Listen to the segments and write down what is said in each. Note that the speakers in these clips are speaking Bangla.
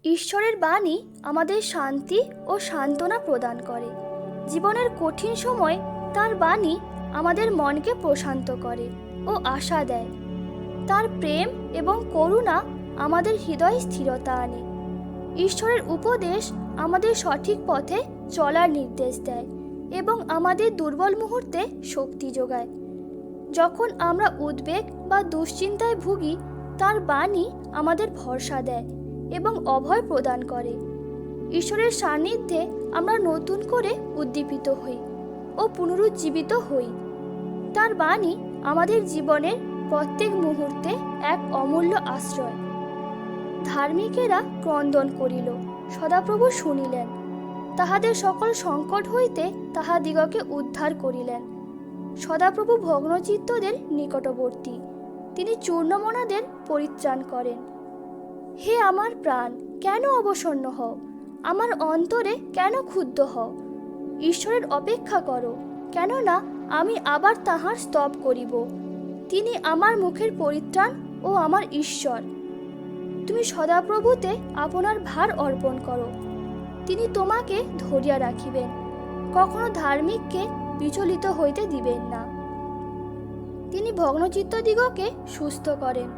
ঈশ্বরের বাণী আমাদের শান্তি ও সান্ত্বনা প্রদান করে। জীবনের কঠিন সময় তার বাণী আমাদের মনকে প্রশান্ত করে ও আশা দেয়। তার প্রেম এবং করুণা আমাদের হৃদয়ে স্থিরতা আনে। ঈশ্বরের উপদেশ আমাদের সঠিক পথে চলার নির্দেশ দেয় এবং আমাদের দুর্বল মুহূর্তে শক্তি যোগায়। যখন আমরা উদ্বেগ বা দুশ্চিন্তায় ভুগি, তার বাণী আমাদের ভরসা দেয় এবং অভয় প্রদান করে। ঈশ্বরের সান্নিধ্যে আমরা নতুন করে উদ্দীপিত হই ও পুনরুজ্জীবিত হই। তার বাণী আমাদের জীবনের প্রত্যেক মুহূর্তে এক অমূল্য আশ্রয়। ধার্মিকেরা ক্রন্দন করিল, সদাপ্রভু শুনিলেন। তাহাদের সকল সংকট হইতে তাহাদিগকে উদ্ধার করিলেন। সদাপ্রভু ভগ্নচিত্তদের নিকটবর্তী, তিনি চূর্ণমনাদের পরিত্রাণ করেন। হে আমার প্রাণ, কেন অবসন্ন হও? আমার অন্তরে কেন ক্ষুব্ধ হও? ঈশ্বরের অপেক্ষা করো, কেননা আমি আবার তাহার স্তব করিব। তিনি আমার মুখের পরিত্রাণ ও আমার ঈশ্বর। তুমি সদাপ্রভুতে আপনার ভার অর্পণ করো, তিনি তোমাকে ধরিয়া রাখিবেন, কখনো ধার্মিককে বিচলিত হইতে দিবেন না। তিনি ভগ্নচিত্তদিগকে সুস্থ করেন,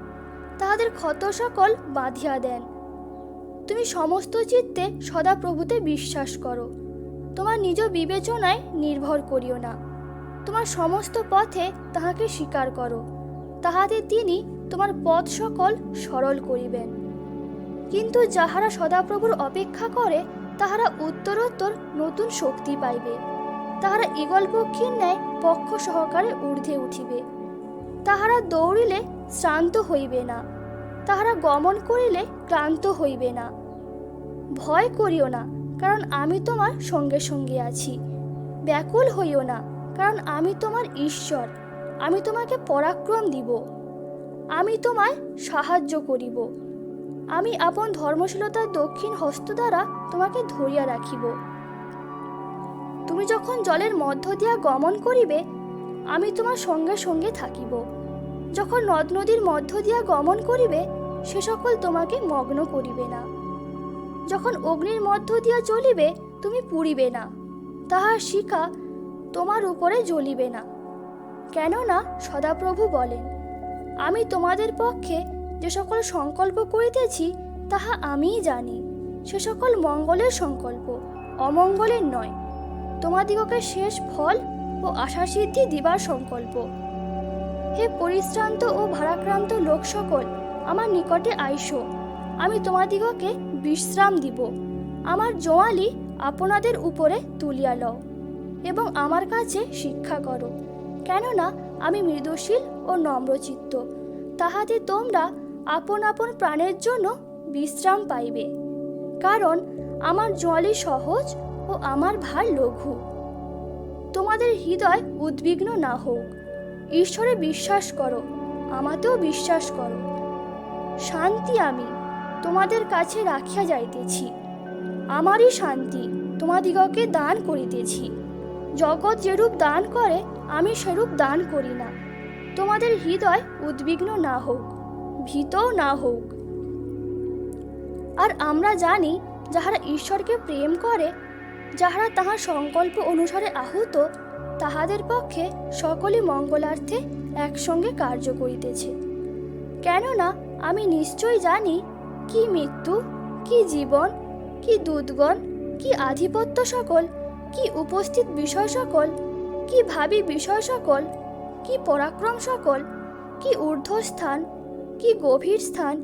তাহাদের ক্ষত সকল বাঁধিয়া দেন। তুমি সমস্ত চিত্তে সদাপ্রভুতে বিশ্বাস করো, তোমার নিজ বিবেচনায় নির্ভর করিও না। তোমার সমস্ত পথে তাহাকে স্বীকার করো, তাহাতে তিনি তোমার পথ সকল সরল করিবেন। কিন্তু যাহারা সদাপ্রভুর অপেক্ষা করে, তাহারা উত্তরোত্তর নতুন শক্তি পাইবে। তাহারা ঈগল পক্ষীর ন্যায় পক্ষ সহকারে ঊর্ধ্বে উঠিবে। তাহারা দৌড়িলে শ্রান্ত হইবে না, তাহারা গমন করিলে ক্লান্ত হইবে না। ভয় করিও না, কারণ আমি তোমার সঙ্গে সঙ্গে আছি। ব্যাকুল হইও না, কারণ আমি তোমার ঈশ্বর। আমি তোমাকে পরাক্রম দিব, আমি তোমায় সাহায্য করিব। আমি আপন ধর্মশীলতার দক্ষিণ হস্ত দ্বারা তোমাকে ধরিয়া রাখিব। তুমি যখন জলের মধ্য দিয়া গমন করিবে, আমি তোমার সঙ্গে সঙ্গে থাকিব। যখন নদ নদীর মধ্য দিয়া গমন করিবে, সে সকল তোমাকে মগ্ন করিবে না। যখন অগ্নির মধ্য দিয়া চলিবে, তুমি পুড়িবে না, তাহার শিখা তোমার উপরে জ্বলিবে না। কেননা সদাপ্রভু বলেন, আমি তোমাদের পক্ষে যে সকল সংকল্প করিতেছি, তাহা আমিই জানি। সে সকল মঙ্গলের সংকল্প, অমঙ্গলের নয়, তোমাদিগকে শেষ ফল ও আশাসিদ্ধি দিবার সংকল্প। হে পরিশ্রান্ত ও ভারাক্রান্ত লোক সকল, আমার নিকটে আইসো, আমি তোমাদিগকে বিশ্রাম দিব। আমার জোয়ালি আপনাদের উপরে তুলিয়া লও এবং আমার কাছে শিক্ষা করো, কেননা আমি মৃদুশীল ও নম্রচিত্ত, তাহাতে তোমরা আপন আপন প্রাণের জন্য বিশ্রাম পাইবে। কারণ আমার জোয়ালি সহজ ও আমার ভার লঘু। তোমাদের হৃদয় উদ্বিগ্ন না হোক, ঈশ্বরে বিশ্বাস করো, আমাতেও বিশ্বাস করো। শান্তি আমি তোমাদের কাছে রাখিয়া যাইতেছি, আমারই শান্তি তোমাদিগকে দান করিতেছি। জগৎ যেরূপ দান করে, আমি সেরূপ দান করি না। তোমাদের হৃদয় উদ্বিগ্ন না হোক, ভীতও না হোক। আর আমরা জানি, যাহারা ঈশ্বরকে প্রেম করে, যাহারা তাহার সংকল্প অনুসারে আহুত, তাহাদের পক্ষে সকলই মঙ্গলার্থে একসঙ্গে কার্য করিতেছে। কেননা আমি নিশ্চয় জানি, কি মৃত্যু, কি জীবন, কি দূতগণ, কি আধিপত্য সকল, কি উপস্থিত বিষয় সকল, কি ভাবী বিষয় সকল, কি পরাক্রম সকল, কি ঊর্ধ্বস্থান, কি গভীর স্থান,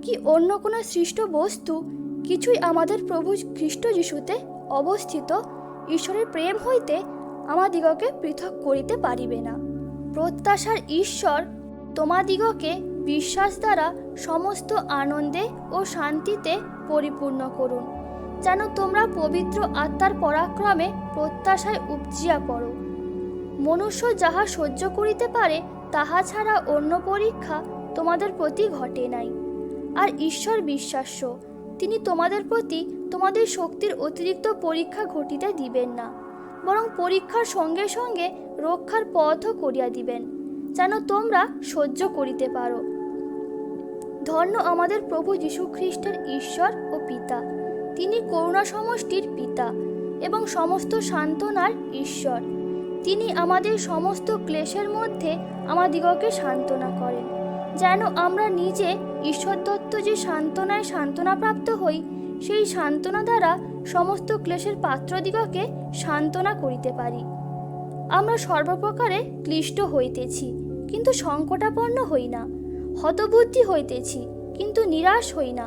কি অন্য কোনো সৃষ্ট বস্তু, কিছুই আমাদের প্রভু খ্রিস্ট যিশুতে অবস্থিত ঈশ্বরের প্রেম হইতে আমাদিগকে পৃথক করিতে পারিবে না। প্রত্যাশার ঈশ্বর তোমাদিগকে বিশ্বাস দ্বারা সমস্ত আনন্দে ও শান্তিতে পরিপূর্ণ করুন, যেন তোমরা পবিত্র আত্মার পরাক্রমে প্রত্যাশায় উপজিয়া পড়ো। মনুষ্য যাহা সহ্য করিতে পারে, তাহা ছাড়া অন্য পরীক্ষা তোমাদের প্রতি ঘটে নাই। আর ঈশ্বর বিশ্বাস্য, তিনি তোমাদের প্রতি তোমাদের শক্তির অতিরিক্ত পরীক্ষা ঘটিতে দিবেন না, বরং পরীক্ষার সঙ্গে সঙ্গে রক্ষার পথও করিয়া দিবেন, যেন তোমরা সহ্য করিতে পারো। ধন্য আমাদের প্রভু যীশু খ্রিস্টের ঈশ্বর ও পিতা। তিনি করুণা সমষ্টির পিতা এবং সমস্ত সান্ত্বনার ঈশ্বর। তিনি আমাদের সমস্ত ক্লেশের মধ্যে আমাদিগকে সান্ত্বনা করেন, যেন আমরা নিজে ঈশ্বরদত্ত যে সান্ত্বনায় সান্ত্বনাপ্রাপ্ত হই, সেই সান্ত্বনা দ্বারা সমস্ত ক্লেশের পাত্রদিগকে সান্ত্বনা করিতে পারি। আমরা সর্বপ্রকারে ক্লিষ্ট হইতেছি, কিন্তু সংকটাপন্ন হই না। হতবুদ্ধি হইতেছি, কিন্তু নিরাশ হই না।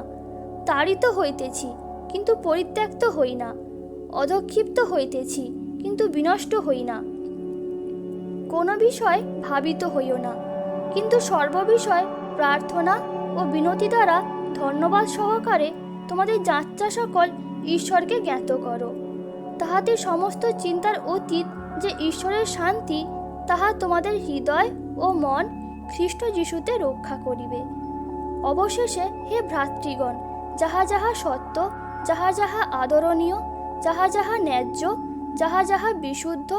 তাড়িত হইতেছি, কিন্তু পরিত্যক্ত হই না। অধক্ষিপ্ত হইতেছি, কিন্তু বিনষ্ট হই না। কোন বিষয় ভাবিত হইও না, কিন্তু সর্ববিষয় প্রার্থনা ও বিনতি দ্বারা ধন্যবাদ সহকারে তোমাদের যাত্রা সকল ঈশ্বরকে জ্ঞাত করো। তাহাতে সমস্ত চিন্তার অতীত যে ঈশ্বরের শান্তি, তাহা তোমাদের হৃদয় ও মন খ্রিস্ট যিশুতে রক্ষা করিবে। অবশেষে হে ভ্রাতৃগণ, যাহা যাহা সত্য, যাহা যাহা আদরণীয়, যাহা যাহা ন্যায্য, যাহা যাহা বিশুদ্ধ,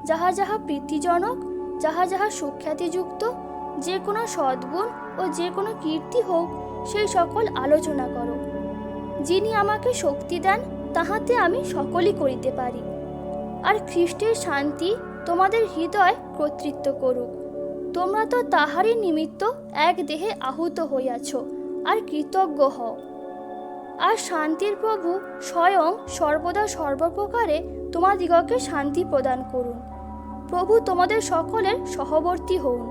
যাহা যাহা প্রীতিজনক, যাহা যাহা সুখ্যাতিযুক্ত, যে কোনো সদ্গুণ ও যে কোনো কীর্তি হোক, সেই সকল আলোচনা করো। যিনি আমাকে শক্তি দেন, তাহাতে আমি সকলই করিতে পারি। আর খ্রিস্টের শান্তি তোমাদের হৃদয় কর্তৃত্ব করুক। তোমরা তো তাহারই নিমিত্ত এক দেহে আহুত হইয়াছ, আর কৃতজ্ঞ হও। আর শান্তির প্রভু স্বয়ং সর্বদা সর্বপ্রকারে তোমাদিগকে শান্তি প্রদান করুন। প্রভু তোমাদের সকলের সহবর্তী হউন।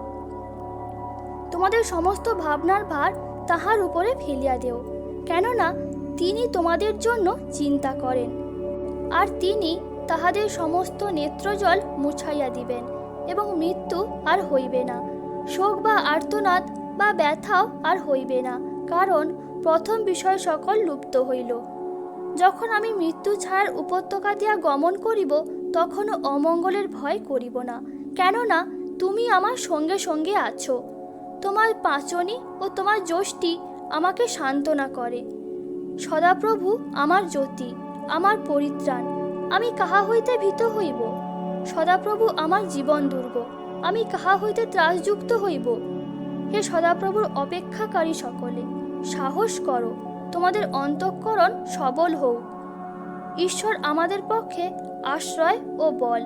তোমাদের সমস্ত ভাবনার ভার তাহার উপরে ফেলিয়া দেও, কেননা তিনি তোমাদের জন্য চিন্তা করেন। আর তিনি তাহাদের সমস্ত নেত্রজল মুছাইয়া দিবেন, এবং মৃত্যু আর হইবে না, শোক বা আর্তনাদ বা ব্যথাও আর হইবে না, কারণ প্রথম বিষয় সকল লুপ্ত হইল। যখন আমি মৃত্যু ছায়ার উপত্যকা দিয়া গমন করিব, তখনও অমঙ্গলের ভয় করিব না, কেননা তুমি আমার সঙ্গে সঙ্গে আছো। তোমার পাঁচনি ও তোমার যষ্টি আমাকে সান্ত্বনা করে। সদাপ্রভু আমার জ্যোতি, আমার পরিত্রাণ, আমি কাহা হইতে ভীত হইব? সদাপ্রভু আমার জীবন দুর্গ, আমি কাহা হইতে ত্রাসযুক্ত হইব? হে সদাপ্রভুর অপেক্ষাকারী সকলে, সাহস করো, তোমাদের অন্তঃকরণ সবল হোক। ঈশ্বর আমাদের পক্ষে আশ্রয় ও বল,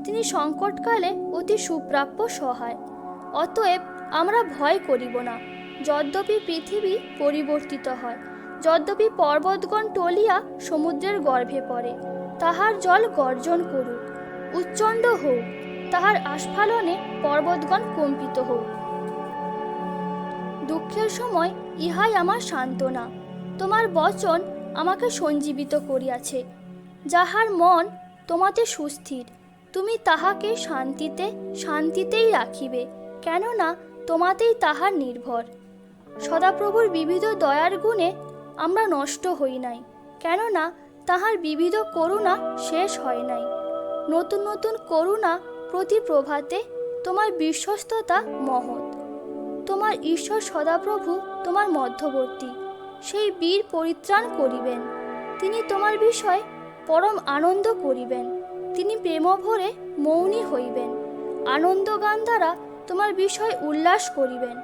তিনি সংকটকালে অতি সুপ্রাপ্য সহায়। অতএব আমরা ভয় করিব না। যদ্যপি পৃথিবী পরিবর্তিত হয়, যদ্যপি পর্বতগণ টলিয়া সমুদ্রের গর্ভে পড়ে, তাহার জল গর্জন করুক, উচ্চণ্ড হোক, তাহার আস্ফালনে পর্বতগণ কম্পিত হোক। দুঃখের সময় ইহাই আমার সান্ত্বনা। তোমার বচন আমাকে সঞ্জীবিত করিয়াছে। যাহার মন তোমাতে সুস্থির, তুমি তাহাকে শান্তিতে শান্তিতেই রাখিবে, কেননা তোমাতেই তাহার নির্ভর। সদাপ্রভুর বিবিধ দয়ার গুণে আমরা নষ্ট হই নাই, কেননা তাহার বিবিধ করুণা শেষ হয় নাই। নতুন নতুন করুণা প্রতি প্রভাতে, তোমার বিশ্বস্ততা মহৎ। তোমার ঈশ্বর সদাপ্রভু তোমার মধ্যবর্তী, সেই বীর পরিত্রাণ করিবেন। তিনি তোমার বিষয় পরম আনন্দ করিবেন। তিনি প্রেমভরে মৌনী হইবেন, আনন্দগান দ্বারা তোমার বিষয় উল্লাস করিবেন।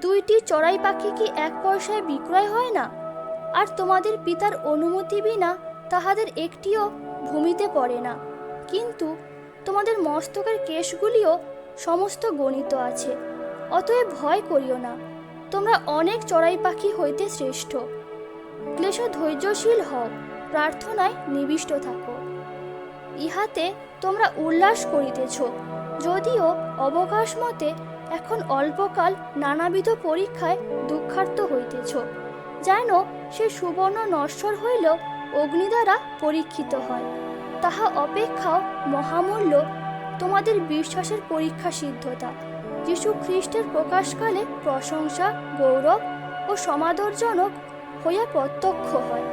দুইটি চড়াই পাখি কি এক পয়সায় বিক্রয় হয় না? আর তোমাদের পিতার অনুমতি বিনা তাহাদের একটিও ভূমিতে পড়ে না। কিন্তু তোমাদের মস্তকের কেশগুলিও সমস্ত গণিত আছে। অতএব ভয় করিও না, তোমরা অনেক চড়াই পাখি হইতে শ্রেষ্ঠ। ক্লেশ ধৈর্যশীল হও, প্রার্থনায় নিবিষ্ট থাকো। ইহাতে তোমরা উল্লাস করিতেছ, যদিও অবকাশ মতে এখন অল্পকাল নানাবিধ পরীক্ষায় দুঃখার্ত হইতেছ, যেন সে সুবর্ণ নশ্বর হইলেও অগ্নি দ্বারা পরীক্ষিত হয়। তাহা অপেক্ষাও মহামূল্য তোমাদের বিশ্বাসের পরীক্ষা সিদ্ধতা যীশু খ্রিস্টের প্রকাশকালে প্রশংসা, গৌরব ও সমাদরজনক হইয়া প্রত্যক্ষ হয়।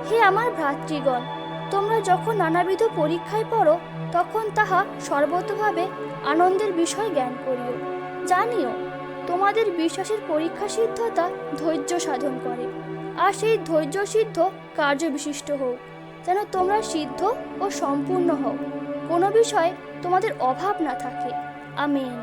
হে আমার ভ্রাতৃগণ, তোমরা যখন নানাবিধ পরীক্ষায় পড়ো, তখন তাহা সর্বতভাবে আনন্দের বিষয় জ্ঞান করিও। জানিও, তোমাদের বিশ্বাসের পরীক্ষা সিদ্ধতা ধৈর্য সাধন করে, আর সেই ধৈর্য সিদ্ধ কার্যবিশিষ্ট হোক, যেন তোমরা সিদ্ধ ও সম্পূর্ণ হও, কোনো বিষয়ে তোমাদের অভাব না থাকে। আমেন।